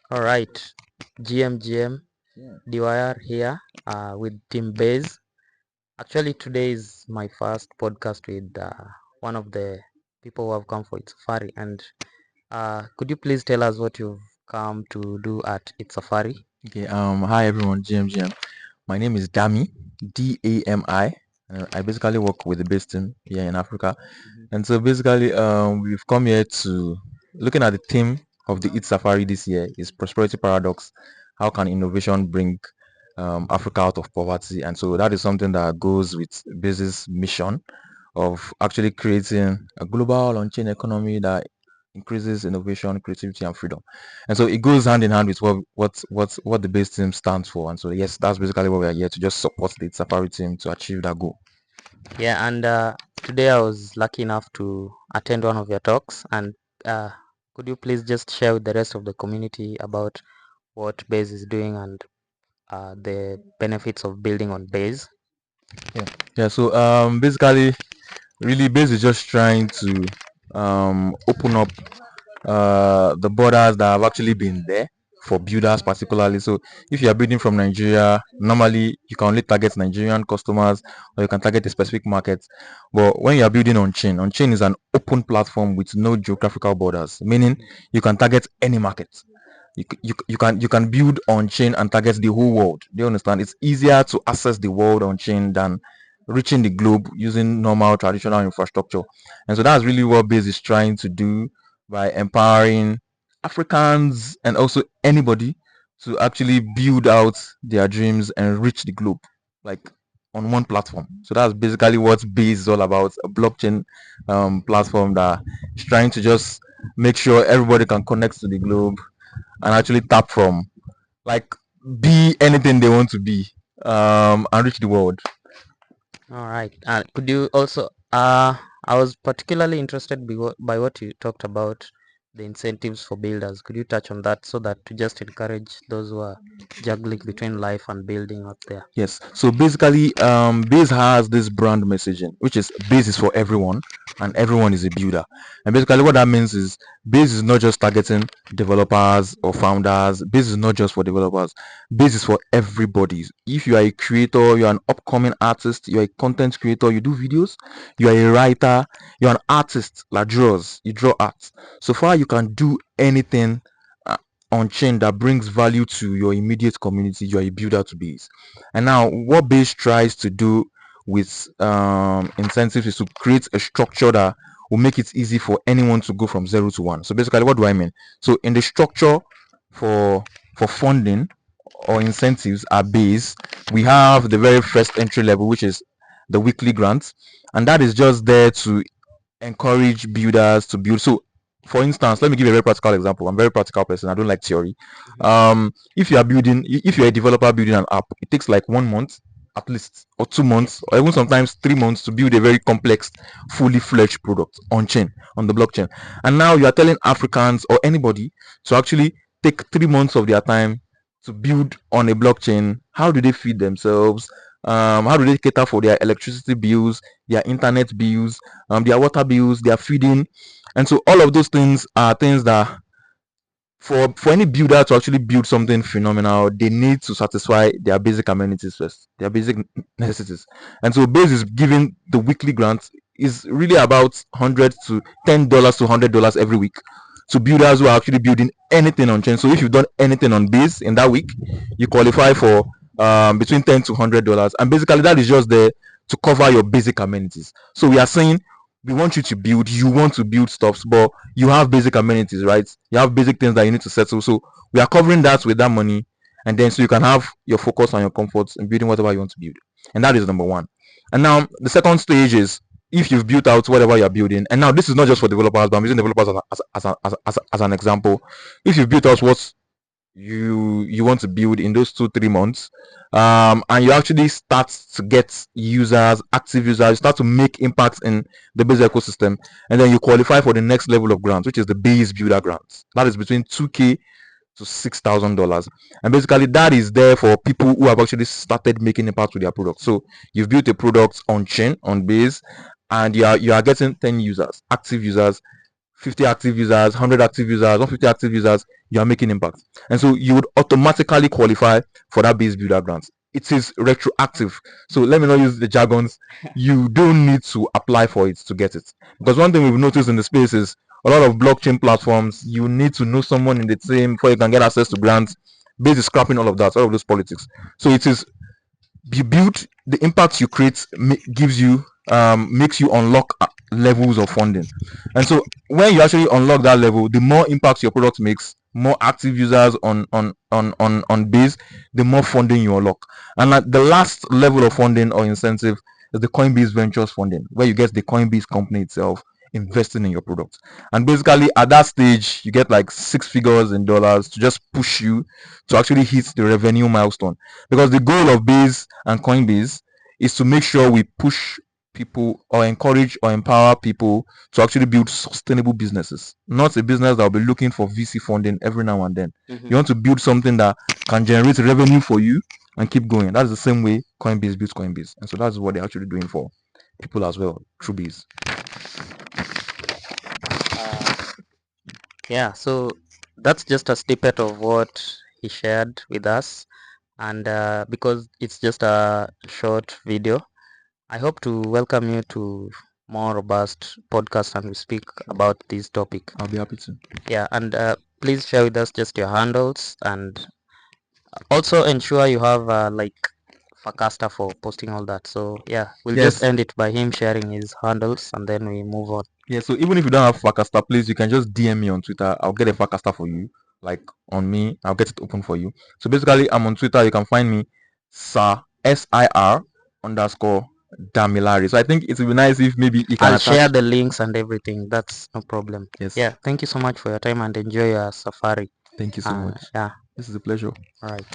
All right, GM Yeah. DYR here with Team Base. Actually, today is my first podcast with one of the people who have come for ethSafari. And could you please tell us what you've come to do at ethSafari? Okay. Hi everyone. GM. My name is Dami. Dami. I basically work with the base team here in Africa, and so basically, we've come here to looking at the theme of the ethSafari this year is prosperity paradox. How can innovation bring Africa out of poverty? And so that is something that goes with Base's mission of actually creating a global on-chain economy that increases innovation, creativity, and freedom. And so it goes hand in hand with what the base team stands for. And so yes, that's basically what we are here to just support the Safari team to achieve that goal. Yeah, and today I was lucky enough to attend one of your talks. And uh, could you please just share with the rest of the community about what Base is doing and the benefits of building on Base? Yeah. So basically, really, Base is just trying to open up the borders that have actually been there for builders particularly. So if you are building from Nigeria, normally you can only target Nigerian customers or you can target a specific market. But when you are building on chain is an open platform with no geographical borders, meaning you can target any market. You can build on chain and target the whole world. Do you understand? It's easier to access the world on chain than reaching the globe using normal traditional infrastructure. And so that's really what Base is trying to do by empowering Africans and also anybody to actually build out their dreams and reach the globe like on one platform. So that's basically what Base is all about, a blockchain platform that is trying to just make sure everybody can connect to the globe and actually tap from, like, be anything they want to be, and reach the world. All right. Could you also, I was particularly interested by what you talked about the incentives for builders. Could you touch on that so that to just encourage those who are juggling between life and building out there? Yes. So basically, Base has this brand messaging, which is Base is for everyone, and everyone is a builder. And basically, what that means is Base is not just targeting developers or founders. Base is not just for developers. Base is for everybody. If you are a creator, you're an upcoming artist, you're a content creator, you do videos, you are a writer, you're an artist like draws, you draw art. So far, you can do anything on chain that brings value to your immediate community. You're a builder to Base. And now what Base tries to do with incentives is to create a structure that will make it easy for anyone to go from 0 to 1. So basically, what do I mean? So in the structure for funding or incentives at Base, we have the very first entry level, which is the weekly grants, and that is just there to encourage builders to build. So for instance, let me give you a very practical example. I'm a very practical person. I don't like theory. If you are building, if you're a developer building an app, it takes like 1 month at least, or 2 months, or even sometimes 3 months to build a very complex, fully fledged product on chain, on the blockchain. And now you are telling Africans or anybody to actually take 3 months of their time to build on a blockchain. How do they feed themselves? How do they cater for their electricity bills, their internet bills, their water bills, their feeding? And so all of those things are things that for any builder to actually build something phenomenal, they need to satisfy their basic amenities first, their basic necessities. And so Base is giving the weekly grant is really about $100 to $10 to $100 every week to builders who are actually building anything on chain. So if you've done anything on Base in that week, you qualify for between $10 to $100, and basically that is just there to cover your basic amenities. So we are saying we want you to build, you want to build stuffs, but you have basic amenities, right? You have basic things that you need to settle. So we are covering that with that money, and then so you can have your focus on your comforts and building whatever you want to build. And that is number one. And now the second stage is if you've built out whatever you're building, and now this is not just for developers, but I'm using developers as an example. If you've built out what you want to build in those 2 3 months, and you actually start to get users, active users, you start to make impacts in the Base ecosystem, and then you qualify for the next level of grants, which is the Base builder grants. That is between 2K to $6,000, and basically that is there for people who have actually started making impact with their product. So you've built a product on chain on Base, and you are getting 10 users, active users, 50 active users, 100 active users, 150 active users, you are making impact. And so you would automatically qualify for that base builder grant. It is retroactive. So let me not use the jargons. You don't need to apply for it to get it. Because one thing we've noticed in the space is a lot of blockchain platforms, you need to know someone in the team before you can get access to grants. Base is scrapping all of that, all of those politics. So it is you build the impact you create gives you makes you unlock levels of funding. And so when you actually unlock that level, the more impact your product makes, more active users on base, the more funding you unlock. And at the last level of funding or incentive is the Coinbase Ventures funding, where you get the Coinbase company itself investing in your product. And basically at that stage you get like 6 figures in dollars to just push you to actually hit the revenue milestone. Because the goal of Base and Coinbase is to make sure we push people or encourage or empower people to actually build sustainable businesses, not a business that will be looking for VC funding every now and then. You want to build something that can generate revenue for you and keep going. That's the same way Coinbase builds Coinbase. And so that's what they're actually doing for people as well through Base. Yeah, so that's just a snippet of what he shared with us, and because it's just a short video, I hope to welcome you to more robust podcast and we speak about this topic. I'll be happy to. Yeah, and please share with us just your handles, and also ensure you have like Fakasta for posting all that. So yeah, we'll just end it by him sharing his handles and then we move on. Yeah, so even if you don't have Fakasta, please, you can just DM me on Twitter. I'll get a Fakasta for you. Like on me, I'll get it open for you. So basically, I'm on Twitter. You can find me Sir SIR _ Damilare. So I think it would be nice if maybe you can I'll share the links and everything. That's no problem. Yes. Yeah, thank you so much for your time and enjoy your safari. Thank you so much. Yeah, this is a pleasure. all right.